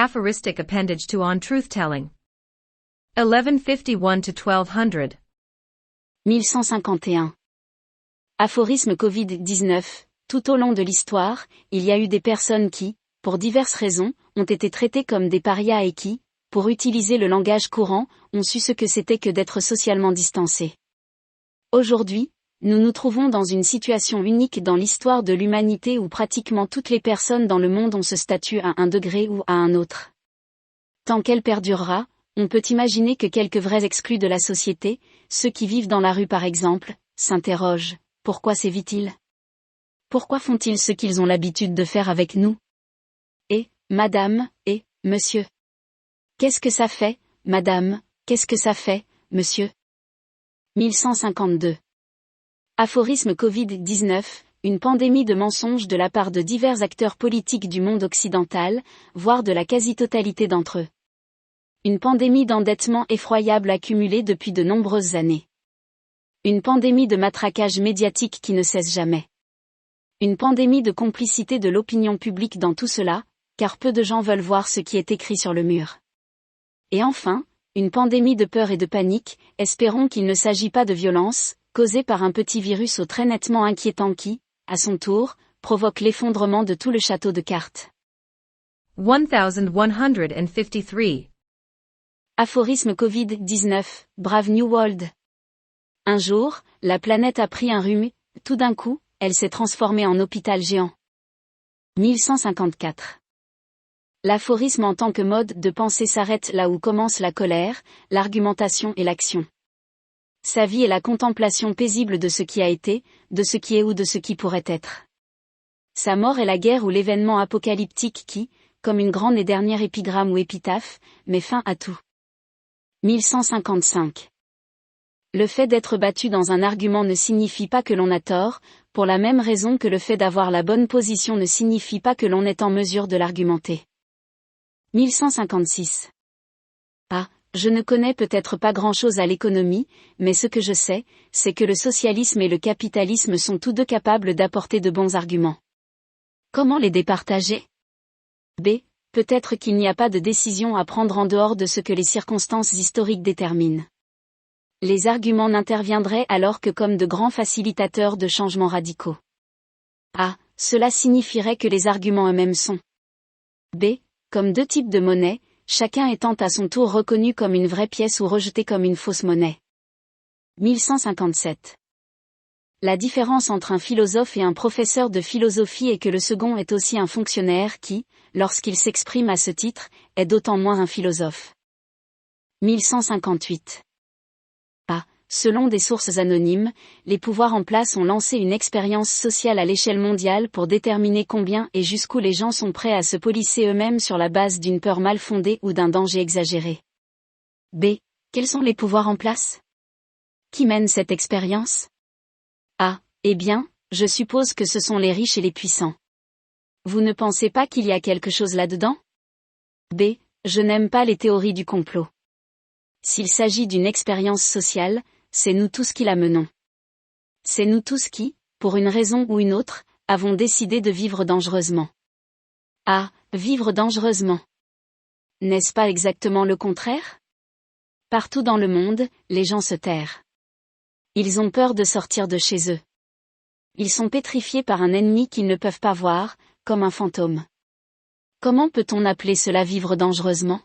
aphoristic appendage to On Truth-Telling. 1151 to 1200. 1151. Aphorisme Covid-19. Tout au long de l'histoire, il y a eu des personnes qui, pour diverses raisons, ont été traitées comme des parias et qui, pour utiliser le langage courant, ont su ce que c'était que d'être socialement distancés. Aujourd'hui, nous nous trouvons dans une situation unique dans l'histoire de l'humanité où pratiquement toutes les personnes dans le monde ont ce statut à un degré ou à un autre. Tant qu'elle perdurera, on peut imaginer que quelques vrais exclus de la société, ceux qui vivent dans la rue par exemple, s'interrogent, pourquoi sévit-il ? Pourquoi font-ils ce qu'ils ont l'habitude de faire avec nous ? Et, madame, et, monsieur. Qu'est-ce que ça fait, madame, qu'est-ce que ça fait, monsieur ? 1152. Aphorisme Covid-19, une pandémie de mensonges de la part de divers acteurs politiques du monde occidental, voire de la quasi-totalité d'entre eux. Une pandémie d'endettement effroyable accumulée depuis de nombreuses années. Une pandémie de matraquage médiatique qui ne cesse jamais. Une pandémie de complicité de l'opinion publique dans tout cela, car peu de gens veulent voir ce qui est écrit sur le mur. Et enfin, une pandémie de peur et de panique, espérons qu'il ne s'agit pas de violence, causée par un petit virus au trait nettement inquiétant qui, à son tour, provoque l'effondrement de tout le château de cartes. 1153. Aphorisme Covid-19, Brave New World. Un jour, la planète a pris un rhume, tout d'un coup, elle s'est transformée en hôpital géant. 1154. L'aphorisme en tant que mode de pensée s'arrête là où commence la colère, l'argumentation et l'action. Sa vie est la contemplation paisible de ce qui a été, de ce qui est ou de ce qui pourrait être. Sa mort est la guerre ou l'événement apocalyptique qui, comme une grande et dernière épigramme ou épitaphe, met fin à tout. 1155. Le fait d'être battu dans un argument ne signifie pas que l'on a tort, pour la même raison que le fait d'avoir la bonne position ne signifie pas que l'on est en mesure de l'argumenter. 1156. Ah, je ne connais peut-être pas grand-chose à l'économie, mais ce que je sais, c'est que le socialisme et le capitalisme sont tous deux capables d'apporter de bons arguments. Comment les départager ? B. Peut-être qu'il n'y a pas de décision à prendre en dehors de ce que les circonstances historiques déterminent. Les arguments n'interviendraient alors que comme de grands facilitateurs de changements radicaux. A. Cela signifierait que les arguments eux-mêmes sont B. Comme deux types de monnaie, chacun étant à son tour reconnu comme une vraie pièce ou rejeté comme une fausse monnaie. 1157. La différence entre un philosophe et un professeur de philosophie est que le second est aussi un fonctionnaire qui, lorsqu'il s'exprime à ce titre, est d'autant moins un philosophe. 1158. Selon des sources anonymes, les pouvoirs en place ont lancé une expérience sociale à l'échelle mondiale pour déterminer combien et jusqu'où les gens sont prêts à se policer eux-mêmes sur la base d'une peur mal fondée ou d'un danger exagéré. B. Quels sont les pouvoirs en place ? Qui mène cette expérience ? A. Eh bien, je suppose que ce sont les riches et les puissants. Vous ne pensez pas qu'il y a quelque chose là-dedans ? B. Je n'aime pas les théories du complot. S'il s'agit d'une expérience sociale, c'est nous tous qui la menons. C'est nous tous qui, pour une raison ou une autre, avons décidé de vivre dangereusement. Ah, vivre dangereusement. N'est-ce pas exactement le contraire ? Partout dans le monde, les gens se terrent. Ils ont peur de sortir de chez eux. Ils sont pétrifiés par un ennemi qu'ils ne peuvent pas voir, comme un fantôme. Comment peut-on appeler cela vivre dangereusement ?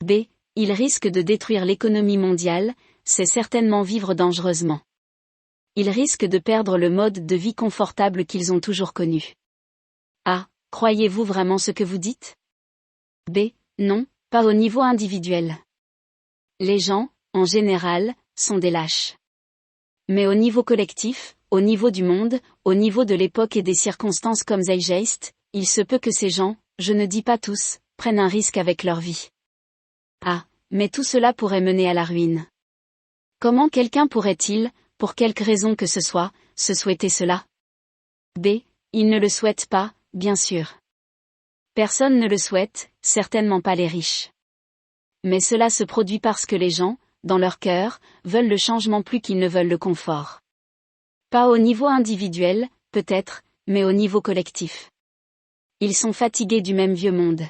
B. Ils risquent de détruire l'économie mondiale, c'est certainement vivre dangereusement. Ils risquent de perdre le mode de vie confortable qu'ils ont toujours connu. A. Croyez-vous vraiment ce que vous dites ? B. Non, pas au niveau individuel. Les gens, en général, sont des lâches. Mais au niveau collectif, au niveau du monde, au niveau de l'époque et des circonstances comme Zeitgeist, il se peut que ces gens, je ne dis pas tous, prennent un risque avec leur vie. Ah, mais tout cela pourrait mener à la ruine. Comment quelqu'un pourrait-il, pour quelque raison que ce soit, se souhaiter cela ? B. Il ne le souhaite pas, bien sûr. Personne ne le souhaite, certainement pas les riches. Mais cela se produit parce que les gens, dans leur cœur, veulent le changement plus qu'ils ne veulent le confort. Pas au niveau individuel, peut-être, mais au niveau collectif. Ils sont fatigués du même vieux monde.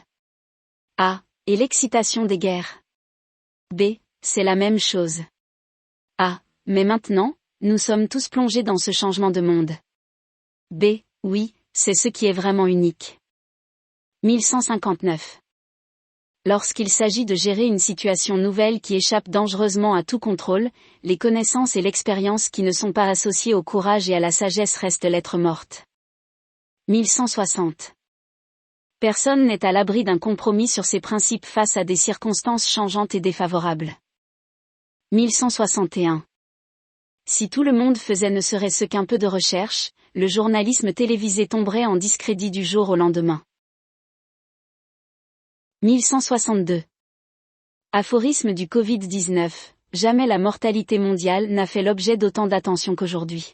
A. Et l'excitation des guerres. B. C'est la même chose. A. Mais maintenant, nous sommes tous plongés dans ce changement de monde. B. Oui, c'est ce qui est vraiment unique. 1159. Lorsqu'il s'agit de gérer une situation nouvelle qui échappe dangereusement à tout contrôle, les connaissances et l'expérience qui ne sont pas associées au courage et à la sagesse restent lettres mortes. 1160. Personne n'est à l'abri d'un compromis sur ses principes face à des circonstances changeantes et défavorables. 1161. Si tout le monde faisait ne serait-ce qu'un peu de recherche, le journalisme télévisé tomberait en discrédit du jour au lendemain. 1162. Aphorisme du Covid-19. Jamais la mortalité mondiale n'a fait l'objet d'autant d'attention qu'aujourd'hui.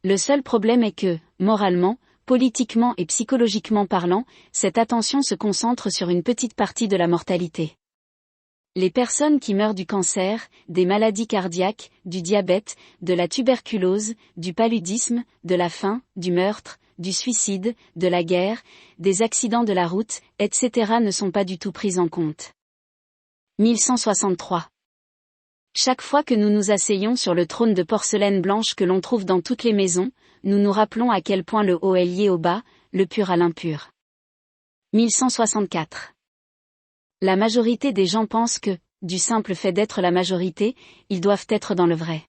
Le seul problème est que, moralement, politiquement et psychologiquement parlant, cette attention se concentre sur une petite partie de la mortalité. Les personnes qui meurent du cancer, des maladies cardiaques, du diabète, de la tuberculose, du paludisme, de la faim, du meurtre, du suicide, de la guerre, des accidents de la route, etc. ne sont pas du tout prises en compte. 1163. Chaque fois que nous nous asseyons sur le trône de porcelaine blanche que l'on trouve dans toutes les maisons, nous nous rappelons à quel point le haut est lié au bas, le pur à l'impur. 1164. La majorité des gens pensent que, du simple fait d'être la majorité, ils doivent être dans le vrai.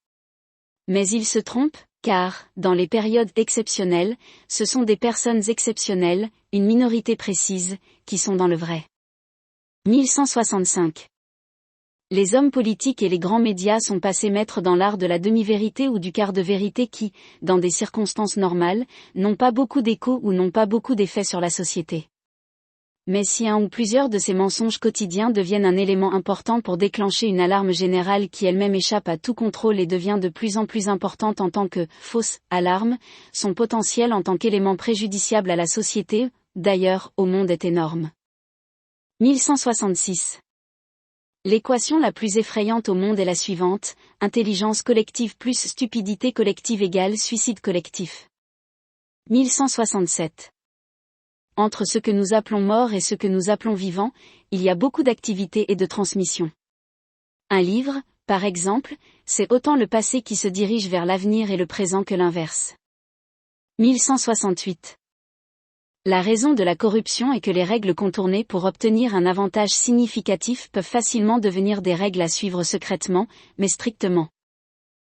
Mais ils se trompent, car, dans les périodes exceptionnelles, ce sont des personnes exceptionnelles, une minorité précise, qui sont dans le vrai. 1165. Les hommes politiques et les grands médias sont passés maîtres dans l'art de la demi-vérité ou du quart de vérité qui, dans des circonstances normales, n'ont pas beaucoup d'écho ou n'ont pas beaucoup d'effet sur la société. Mais si un ou plusieurs de ces mensonges quotidiens deviennent un élément important pour déclencher une alarme générale qui elle-même échappe à tout contrôle et devient de plus en plus importante en tant que « fausse alarme », son potentiel en tant qu'élément préjudiciable à la société, d'ailleurs au monde est énorme. 1166. L'équation la plus effrayante au monde est la suivante, intelligence collective plus stupidité collective égale suicide collectif. 1167. Entre ce que nous appelons mort et ce que nous appelons vivant, il y a beaucoup d'activité et de transmission. Un livre, par exemple, c'est autant le passé qui se dirige vers l'avenir et le présent que l'inverse. 1168. La raison de la corruption est que les règles contournées pour obtenir un avantage significatif peuvent facilement devenir des règles à suivre secrètement, mais strictement.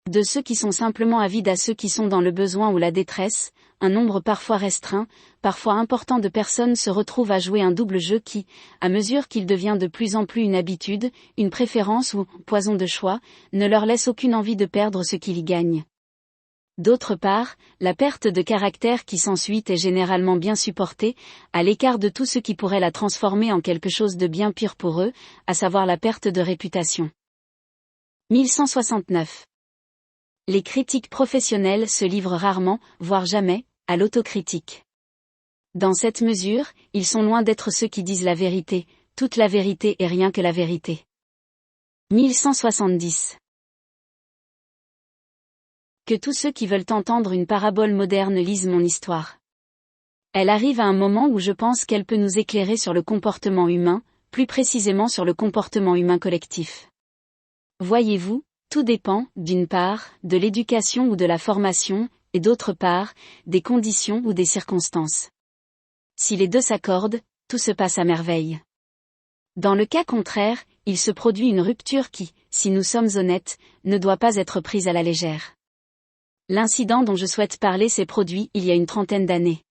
De ceux qui sont simplement avides à ceux qui sont dans le besoin ou la détresse, un nombre parfois restreint, parfois important de personnes se retrouvent à jouer un double jeu qui, à mesure qu'il devient de plus en plus une habitude, une préférence ou poison de choix, ne leur laisse aucune envie de perdre ce qu'ils y gagnent. D'autre part, la perte de caractère qui s'ensuit est généralement bien supportée, à l'écart de tout ce qui pourrait la transformer en quelque chose de bien pire pour eux, à savoir la perte de réputation. 1169. Les critiques professionnels se livrent rarement, voire jamais, à l'autocritique. Dans cette mesure, ils sont loin d'être ceux qui disent la vérité, toute la vérité et rien que la vérité. 1170. Que tous ceux qui veulent entendre une parabole moderne lisent mon histoire. Elle arrive à un moment où je pense qu'elle peut nous éclairer sur le comportement humain, plus précisément sur le comportement humain collectif. Voyez-vous, tout dépend, d'une part, de l'éducation ou de la formation, et d'autre part, des conditions ou des circonstances. Si les deux s'accordent, tout se passe à merveille. Dans le cas contraire, il se produit une rupture qui, si nous sommes honnêtes, ne doit pas être prise à la légère. L'incident dont je souhaite parler s'est produit il y a une 30aine d'années.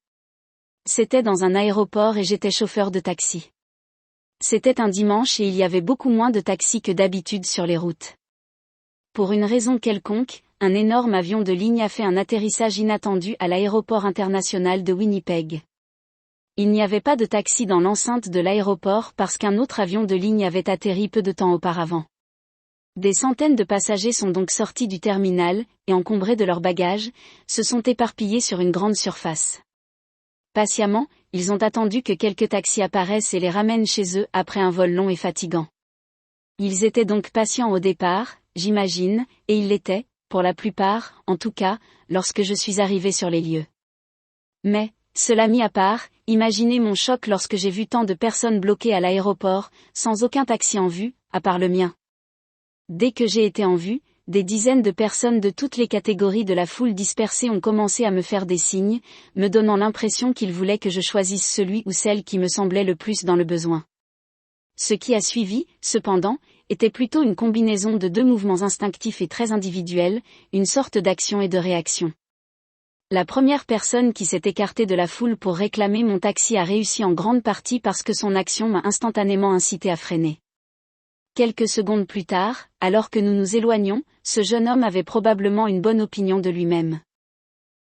C'était dans un aéroport et j'étais chauffeur de taxi. C'était un dimanche et il y avait beaucoup moins de taxis que d'habitude sur les routes. Pour une raison quelconque, un énorme avion de ligne a fait un atterrissage inattendu à l'aéroport international de Winnipeg. Il n'y avait pas de taxi dans l'enceinte de l'aéroport parce qu'un autre avion de ligne avait atterri peu de temps auparavant. Des centaines de passagers sont donc sortis du terminal, et encombrés de leurs bagages, se sont éparpillés sur une grande surface. Patiemment, ils ont attendu que quelques taxis apparaissent et les ramènent chez eux après un vol long et fatigant. Ils étaient donc patients au départ, j'imagine, et ils l'étaient, pour la plupart, en tout cas, lorsque je suis arrivé sur les lieux. Mais, Cela mis à part, imaginez mon choc lorsque j'ai vu tant de personnes bloquées à l'aéroport, sans aucun taxi en vue, à part le mien. Dès que j'ai été en vue, des dizaines de personnes de toutes les catégories de la foule dispersée ont commencé à me faire des signes, me donnant l'impression qu'ils voulaient que je choisisse celui ou celle qui me semblait le plus dans le besoin. Ce qui a suivi, cependant, était plutôt une combinaison de deux mouvements instinctifs et très individuels, une sorte d'action et de réaction. La première personne qui s'est écartée de la foule pour réclamer mon taxi a réussi en grande partie parce que son action m'a instantanément incité à freiner. Quelques secondes plus tard, alors que nous nous éloignions, ce jeune homme avait probablement une bonne opinion de lui-même.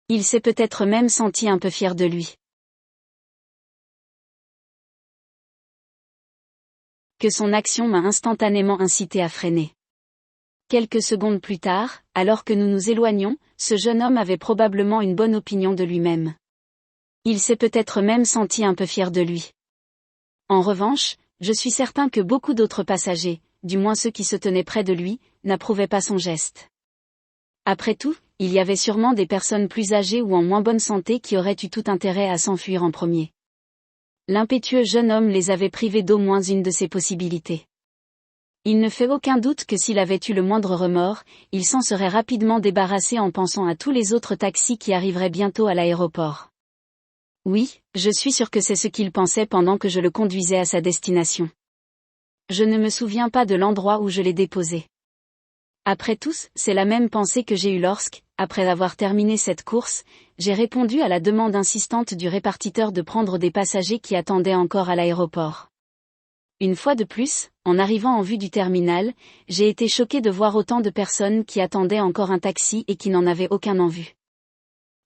Il s'est peut-être même senti un peu fier de lui. Que son action m'a instantanément incité à freiner. Quelques secondes plus tard, alors que nous nous éloignions, ce jeune homme avait probablement une bonne opinion de lui-même. Il s'est peut-être même senti un peu fier de lui. En revanche, je suis certain que beaucoup d'autres passagers, du moins ceux qui se tenaient près de lui, n'approuvaient pas son geste. Après tout, il y avait sûrement des personnes plus âgées ou en moins bonne santé qui auraient eu tout intérêt à s'enfuir en premier. L'impétueux jeune homme les avait privés d'au moins une de ces possibilités. Il ne fait aucun doute que s'il avait eu le moindre remords, il s'en serait rapidement débarrassé en pensant à tous les autres taxis qui arriveraient bientôt à l'aéroport. Oui, je suis sûr que c'est ce qu'il pensait pendant que je le conduisais à sa destination. Je ne me souviens pas de l'endroit où je l'ai déposé. Après tout, c'est la même pensée que j'ai eue lorsque, après avoir terminé cette course, j'ai répondu à la demande insistante du répartiteur de prendre des passagers qui attendaient encore à l'aéroport. Une fois de plus, en arrivant en vue du terminal, j'ai été choqué de voir autant de personnes qui attendaient encore un taxi et qui n'en avaient aucun en vue.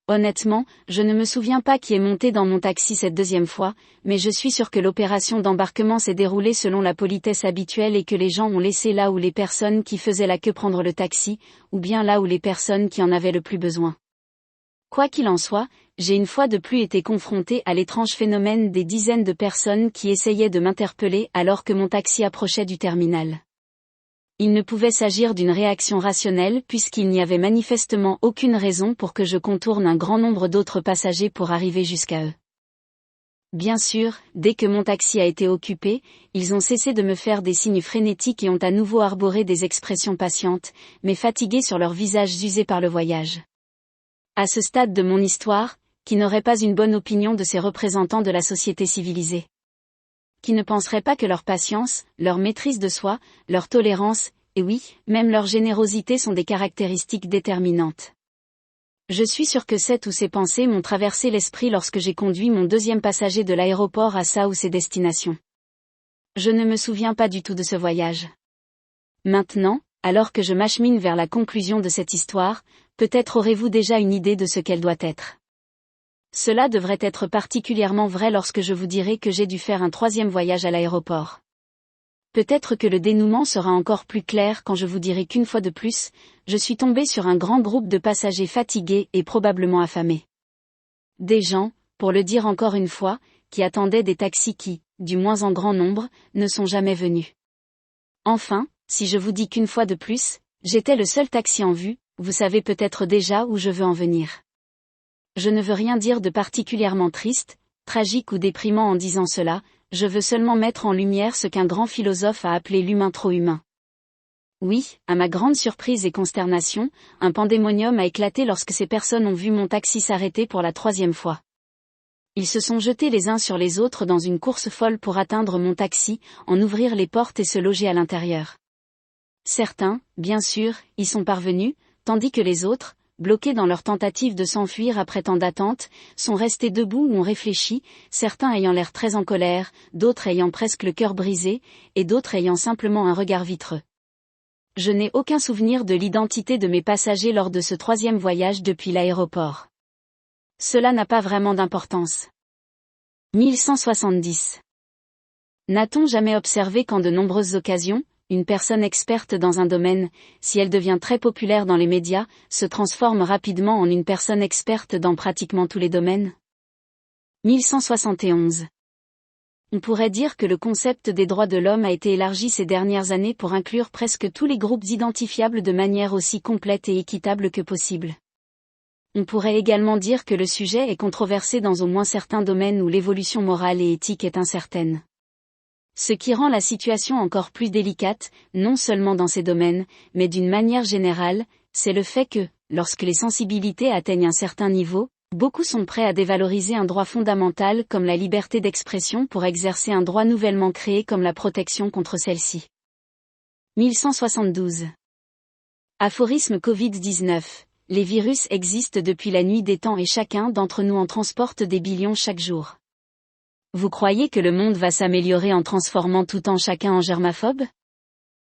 Honnêtement, je ne me souviens pas qui est monté dans mon taxi cette deuxième fois, mais je suis sûr que l'opération d'embarquement s'est déroulée selon la politesse habituelle et que les gens ont laissé là où les personnes qui faisaient la queue prendre le taxi, ou bien là où les personnes qui en avaient le plus besoin. Quoi qu'il en soit, j'ai une fois de plus été confronté à l'étrange phénomène des dizaines de personnes qui essayaient de m'interpeller alors que mon taxi approchait du terminal. Il ne pouvait s'agir d'une réaction rationnelle puisqu'il n'y avait manifestement aucune raison pour que je contourne un grand nombre d'autres passagers pour arriver jusqu'à eux. Bien sûr, dès que mon taxi a été occupé, ils ont cessé de me faire des signes frénétiques et ont à nouveau arboré des expressions patientes, mais fatiguées sur leurs visages usés par le voyage. À ce stade de mon histoire, qui n'aurait pas une bonne opinion de ces représentants de la société civilisée? Qui ne penseraient pas que leur patience, leur maîtrise de soi, leur tolérance, et oui, même leur générosité sont des caractéristiques déterminantes. Je suis sûr que cette ou ces pensées m'ont traversé l'esprit lorsque j'ai conduit mon deuxième passager de l'aéroport à sa ou ses destinations. Je ne me souviens pas du tout de ce voyage. Maintenant, alors que je m'achemine vers la conclusion de cette histoire, peut-être aurez-vous déjà une idée de ce qu'elle doit être. Cela devrait être particulièrement vrai lorsque je vous dirai que j'ai dû faire un troisième voyage à l'aéroport. Peut-être que le dénouement sera encore plus clair quand je vous dirai qu'une fois de plus, je suis tombé sur un grand groupe de passagers fatigués et probablement affamés. Des gens, pour le dire encore une fois, qui attendaient des taxis qui, du moins en grand nombre, ne sont jamais venus. Enfin, si je vous dis qu'une fois de plus, j'étais le seul taxi en vue, vous savez peut-être déjà où je veux en venir. Je ne veux rien dire de particulièrement triste, tragique ou déprimant en disant cela, je veux seulement mettre en lumière ce qu'un grand philosophe a appelé l'humain trop humain. Oui, à ma grande surprise et consternation, un pandémonium a éclaté lorsque ces personnes ont vu mon taxi s'arrêter pour la troisième fois. Ils se sont jetés les uns sur les autres dans une course folle pour atteindre mon taxi, en ouvrir les portes et se loger à l'intérieur. Certains, bien sûr, y sont parvenus, tandis que les autres, bloqués dans leur tentative de s'enfuir après tant d'attente, sont restés debout ou ont réfléchi, certains ayant l'air très en colère, d'autres ayant presque le cœur brisé, et d'autres ayant simplement un regard vitreux. Je n'ai aucun souvenir de l'identité de mes passagers lors de ce troisième voyage depuis l'aéroport. Cela n'a pas vraiment d'importance. 1170. N'a-t-on jamais observé qu'en de nombreuses occasions, une personne experte dans un domaine, si elle devient très populaire dans les médias, se transforme rapidement en une personne experte dans pratiquement tous les domaines? 1171. On pourrait dire que le concept des droits de l'homme a été élargi ces dernières années pour inclure presque tous les groupes identifiables de manière aussi complète et équitable que possible. On pourrait également dire que le sujet est controversé dans au moins certains domaines où l'évolution morale et éthique est incertaine. Ce qui rend la situation encore plus délicate, non seulement dans ces domaines, mais d'une manière générale, c'est le fait que, lorsque les sensibilités atteignent un certain niveau, beaucoup sont prêts à dévaloriser un droit fondamental comme la liberté d'expression pour exercer un droit nouvellement créé comme la protection contre celle-ci. 1172. Aphorisme Covid-19. Les virus existent depuis la nuit des temps et chacun d'entre nous en transporte des billions chaque jour. Vous croyez que le monde va s'améliorer en transformant tout en chacun en germaphobe ?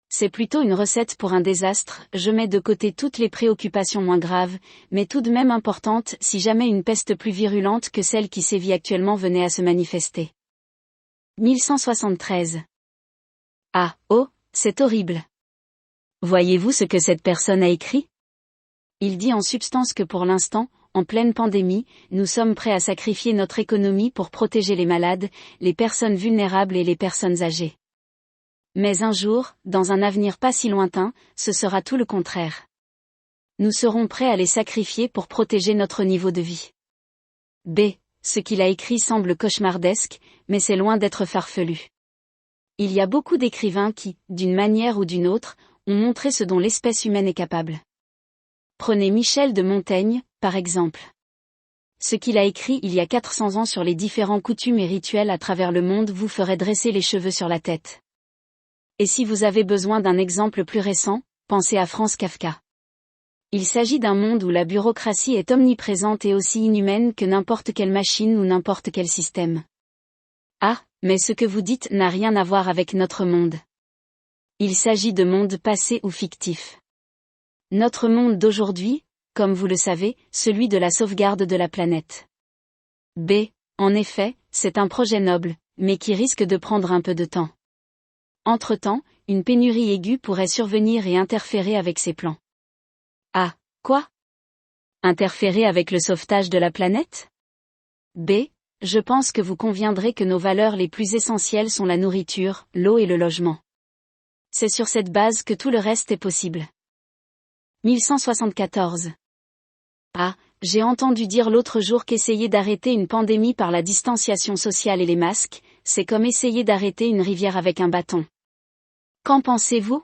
C'est plutôt une recette pour un désastre. Je mets de côté toutes les préoccupations moins graves, mais tout de même importantes si jamais une peste plus virulente que celle qui sévit actuellement venait à se manifester. 1173. Ah, oh, c'est horrible. Voyez-vous ce que cette personne a écrit ? Il dit en substance que pour l'instant, en pleine pandémie, nous sommes prêts à sacrifier notre économie pour protéger les malades, les personnes vulnérables et les personnes âgées. Mais un jour, dans un avenir pas si lointain, ce sera tout le contraire. Nous serons prêts à les sacrifier pour protéger notre niveau de vie. B. Ce qu'il a écrit semble cauchemardesque, mais c'est loin d'être farfelu. Il y a beaucoup d'écrivains qui, d'une manière ou d'une autre, ont montré ce dont l'espèce humaine est capable. Prenez Michel de Montaigne, par exemple. Ce qu'il a écrit il y a 400 ans sur les différents coutumes et rituels à travers le monde vous ferait dresser les cheveux sur la tête. Et si vous avez besoin d'un exemple plus récent, pensez à Franz Kafka. Il s'agit d'un monde où la bureaucratie est omniprésente et aussi inhumaine que n'importe quelle machine ou n'importe quel système. Ah, mais ce que vous dites n'a rien à voir avec notre monde. Il s'agit de mondes passés ou fictifs. Notre monde d'aujourd'hui, comme vous le savez, celui de la sauvegarde de la planète. B. En effet, c'est un projet noble, mais qui risque de prendre un peu de temps. Entre-temps, une pénurie aiguë pourrait survenir et interférer avec ces plans. Ah, quoi ? Interférer avec le sauvetage de la planète ? B. Je pense que vous conviendrez que nos valeurs les plus essentielles sont la nourriture, l'eau et le logement. C'est sur cette base que tout le reste est possible. 1174. Ah, j'ai entendu dire l'autre jour qu'essayer d'arrêter une pandémie par la distanciation sociale et les masques, c'est comme essayer d'arrêter une rivière avec un bâton. Qu'en pensez-vous ?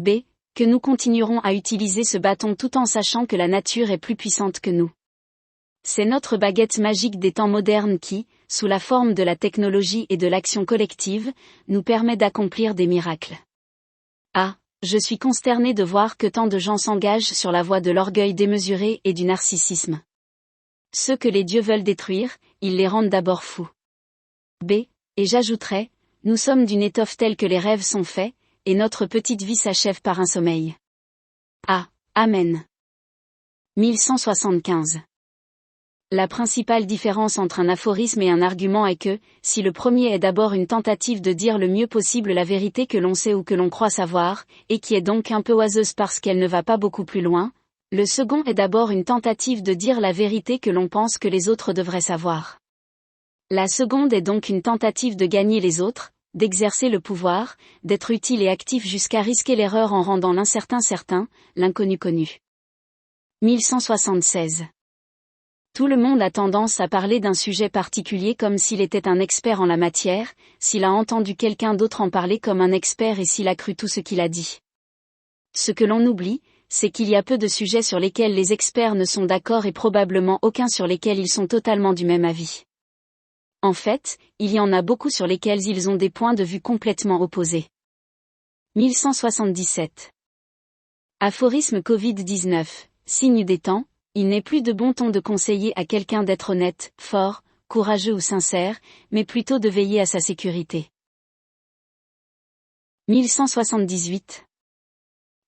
B. Que nous continuerons à utiliser ce bâton tout en sachant que la nature est plus puissante que nous. C'est notre baguette magique des temps modernes qui, sous la forme de la technologie et de l'action collective, nous permet d'accomplir des miracles. Ah, je suis consterné de voir que tant de gens s'engagent sur la voie de l'orgueil démesuré et du narcissisme. Ceux que les dieux veulent détruire, ils les rendent d'abord fous. B. Et j'ajouterais, nous sommes d'une étoffe telle que les rêves sont faits, et notre petite vie s'achève par un sommeil. Ah, Amen. 1175. La principale différence entre un aphorisme et un argument est que, si le premier est d'abord une tentative de dire le mieux possible la vérité que l'on sait ou que l'on croit savoir, et qui est donc un peu oiseuse parce qu'elle ne va pas beaucoup plus loin, le second est d'abord une tentative de dire la vérité que l'on pense que les autres devraient savoir. La seconde est donc une tentative de gagner les autres, d'exercer le pouvoir, d'être utile et actif jusqu'à risquer l'erreur en rendant l'incertain certain, l'inconnu connu. 1176. Tout le monde a tendance à parler d'un sujet particulier comme s'il était un expert en la matière, s'il a entendu quelqu'un d'autre en parler comme un expert et s'il a cru tout ce qu'il a dit. Ce que l'on oublie, c'est qu'il y a peu de sujets sur lesquels les experts ne sont d'accord et probablement aucun sur lesquels ils sont totalement du même avis. En fait, il y en a beaucoup sur lesquels ils ont des points de vue complètement opposés. 1177. Aphorisme Covid-19, signe des temps. Il n'est plus de bon ton de conseiller à quelqu'un d'être honnête, fort, courageux ou sincère, mais plutôt de veiller à sa sécurité. 1178.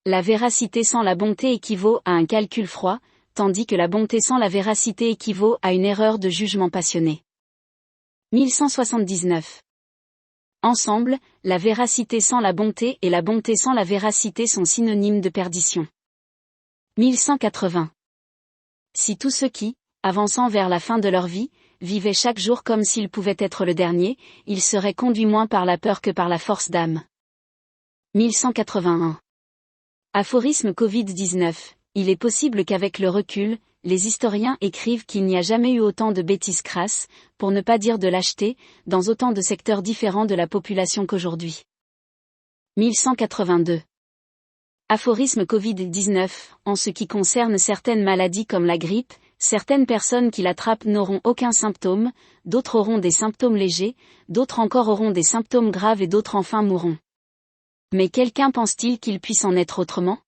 La véracité sans la bonté équivaut à un calcul froid, tandis que la bonté sans la véracité équivaut à une erreur de jugement passionné. 1179. Ensemble, la véracité sans la bonté et la bonté sans la véracité sont synonymes de perdition. 1180. Si tous ceux qui, avançant vers la fin de leur vie, vivaient chaque jour comme s'ils pouvaient être le dernier, ils seraient conduits moins par la peur que par la force d'âme. 1181. Aphorisme Covid-19. il est possible qu'avec le recul, les historiens écrivent qu'il n'y a jamais eu autant de bêtises crasses, pour ne pas dire de lâcheté, dans autant de secteurs différents de la population qu'aujourd'hui. 1182. Aphorisme Covid-19. En ce qui concerne certaines maladies comme la grippe, certaines personnes qui l'attrapent n'auront aucun symptôme, d'autres auront des symptômes légers, d'autres encore auront des symptômes graves et d'autres enfin mourront. Mais quelqu'un pense-t-il qu'il puisse en être autrement?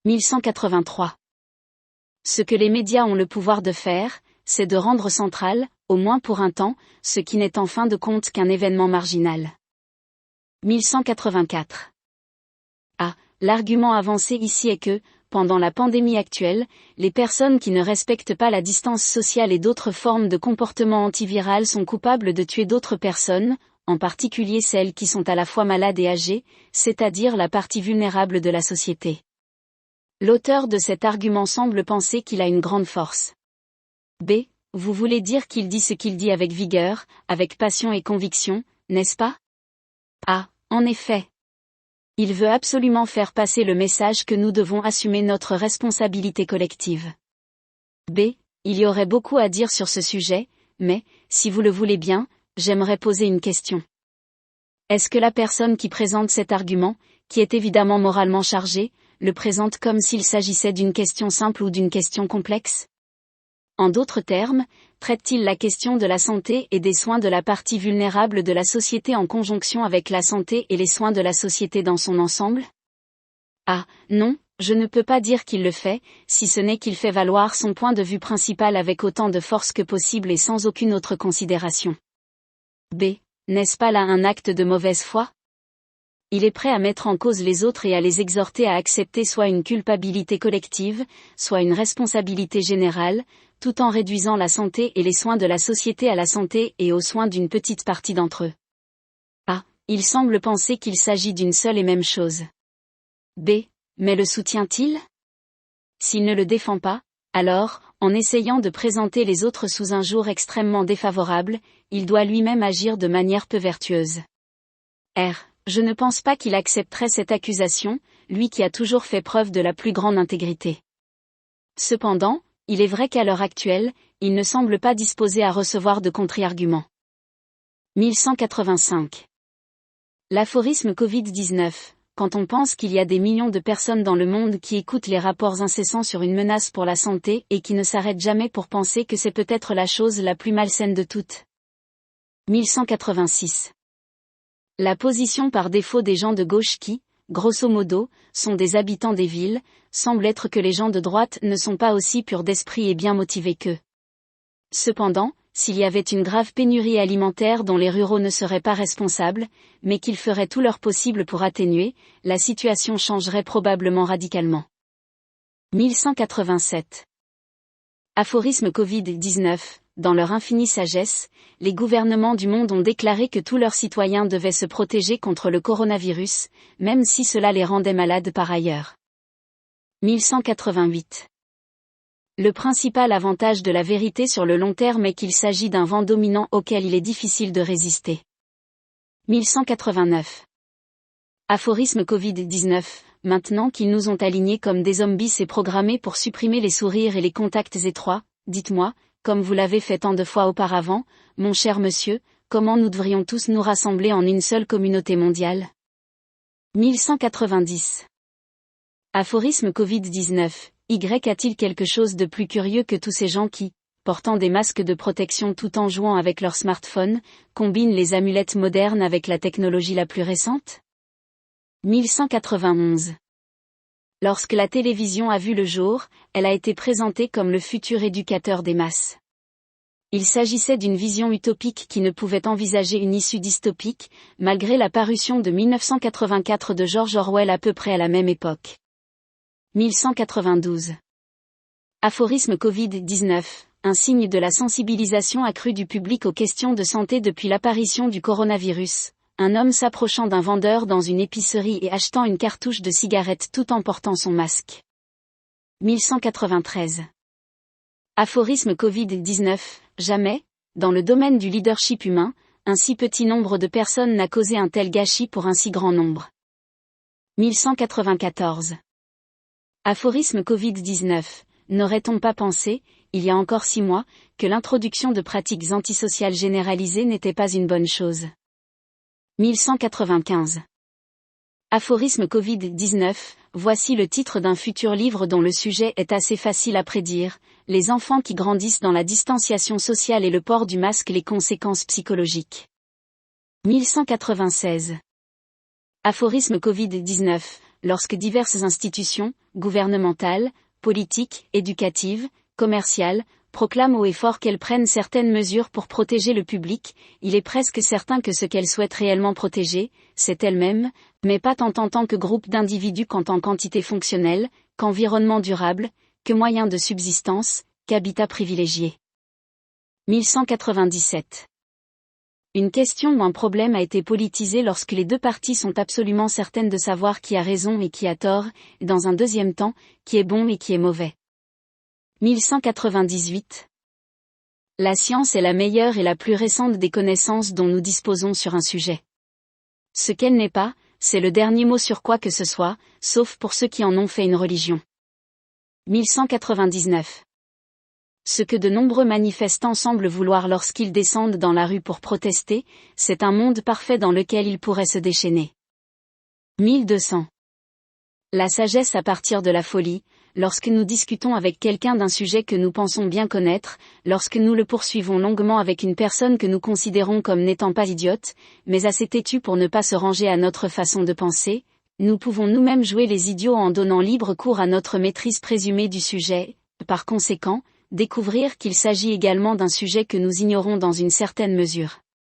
1183. Ce que les médias ont le pouvoir de faire, c'est de rendre central, au moins pour un temps, ce qui n'est en fin de compte qu'un événement marginal. 1184. L'argument avancé ici est que, pendant la pandémie actuelle, les personnes qui ne respectent pas la distance sociale et d'autres formes de comportement antiviral sont coupables de tuer d'autres personnes, en particulier celles qui sont à la fois malades et âgées, c'est-à-dire la partie vulnérable de la société. L'auteur de cet argument semble penser qu'il a une grande force. B. Vous voulez dire qu'il dit ce qu'il dit avec vigueur, avec passion et conviction, n'est-ce pas? A. En effet. Il veut absolument faire passer le message que nous devons assumer notre responsabilité collective. B. Il y aurait beaucoup à dire sur ce sujet, mais, si vous le voulez bien, j'aimerais poser une question. Est-ce que la personne qui présente cet argument, qui est évidemment moralement chargé, le présente comme s'il s'agissait d'une question simple ou d'une question complexe? En d'autres termes, traite-t-il la question de la santé et des soins de la partie vulnérable de la société en conjonction avec la santé et les soins de la société dans son ensemble? Non, je ne peux pas dire qu'il le fait, si ce n'est qu'il fait valoir son point de vue principal avec autant de force que possible et sans aucune autre considération. B. N'est-ce pas là un acte de mauvaise foi? Il est prêt à mettre en cause les autres et à les exhorter à accepter soit une culpabilité collective, soit une responsabilité générale, tout en réduisant la santé et les soins de la société à la santé et aux soins d'une petite partie d'entre eux. Il semble penser qu'il s'agit d'une seule et même chose. B. Mais le soutient-il? S'il ne le défend pas, alors, en essayant de présenter les autres sous un jour extrêmement défavorable, il doit lui-même agir de manière peu vertueuse. R. Je ne pense pas qu'il accepterait cette accusation, lui qui a toujours fait preuve de la plus grande intégrité. Cependant, il est vrai qu'à l'heure actuelle, il ne semble pas disposé à recevoir de contre-arguments. 1185. L'aphorisme Covid-19. Quand on pense qu'il y a des millions de personnes dans le monde qui écoutent les rapports incessants sur une menace pour la santé et qui ne s'arrêtent jamais pour penser que c'est peut-être la chose la plus malsaine de toutes. 1186. La position par défaut des gens de gauche qui, grosso modo, sont des habitants des villes, semble être que les gens de droite ne sont pas aussi purs d'esprit et bien motivés qu'eux. Cependant, s'il y avait une grave pénurie alimentaire dont les ruraux ne seraient pas responsables, mais qu'ils feraient tout leur possible pour atténuer, la situation changerait probablement radicalement. 1187. Aphorisme Covid-19. Dans leur infinie sagesse, les gouvernements du monde ont déclaré que tous leurs citoyens devaient se protéger contre le coronavirus, même si cela les rendait malades par ailleurs. 1188. Le principal avantage de la vérité sur le long terme est qu'il s'agit d'un vent dominant auquel il est difficile de résister. 1189. Aphorisme Covid-19. Maintenant qu'ils nous ont alignés comme des zombies et programmés pour supprimer les sourires et les contacts étroits, dites-moi, comme vous l'avez fait tant de fois auparavant, mon cher monsieur, comment nous devrions tous nous rassembler en une seule communauté mondiale? 1190. Aphorisme Covid-19. Y a-t-il quelque chose de plus curieux que tous ces gens qui, portant des masques de protection tout en jouant avec leur smartphone, combinent les amulettes modernes avec la technologie la plus récente? 1191. Lorsque la télévision a vu le jour, elle a été présentée comme le futur éducateur des masses. Il s'agissait d'une vision utopique qui ne pouvait envisager une issue dystopique, malgré la parution de 1984 de George Orwell à peu près à la même époque. 1192. Aphorisme Covid-19. Un signe de la sensibilisation accrue du public aux questions de santé depuis l'apparition du coronavirus. Un homme s'approchant d'un vendeur dans une épicerie et achetant une cartouche de cigarette tout en portant son masque. 1193. Aphorisme Covid-19. Jamais, dans le domaine du leadership humain, un si petit nombre de personnes n'a causé un tel gâchis pour un si grand nombre. 1194. Aphorisme Covid-19. N'aurait-on pas pensé, il y a encore 6 mois, que l'introduction de pratiques antisociales généralisées n'était pas une bonne chose? 1195. Aphorisme Covid-19, voici le titre d'un futur livre dont le sujet est assez facile à prédire, les enfants qui grandissent dans la distanciation sociale et le port du masque, les conséquences psychologiques. 1196. Aphorisme Covid-19, lorsque diverses institutions, gouvernementales, politiques, éducatives, commerciales, proclament haut et fort qu'elles prennent certaines mesures pour protéger le public, il est presque certain que ce qu'elles souhaitent réellement protéger, c'est elles-mêmes, mais pas tant en tant que groupe d'individus qu'en tant qu'entité fonctionnelle, qu'environnement durable, que moyen de subsistance, qu'habitat privilégié. 1197. Une question ou un problème a été politisé lorsque les deux parties sont absolument certaines de savoir qui a raison et qui a tort, et dans un deuxième temps, qui est bon et qui est mauvais. 1198. La science est la meilleure et la plus récente des connaissances dont nous disposons sur un sujet. Ce qu'elle n'est pas, c'est le dernier mot sur quoi que ce soit, sauf pour ceux qui en ont fait une religion. 1199. Ce que de nombreux manifestants semblent vouloir lorsqu'ils descendent dans la rue pour protester, c'est un monde parfait dans lequel ils pourraient se déchaîner. 1200. La sagesse à partir de la folie, lorsque nous discutons avec quelqu'un d'un sujet que nous pensons bien connaître, lorsque nous le poursuivons longuement avec une personne que nous considérons comme n'étant pas idiote, mais assez têtue pour ne pas se ranger à notre façon de penser, nous pouvons nous-mêmes jouer les idiots en donnant libre cours à notre maîtrise présumée du sujet, par conséquent, découvrir qu'il s'agit également d'un sujet que nous ignorons dans une certaine mesure.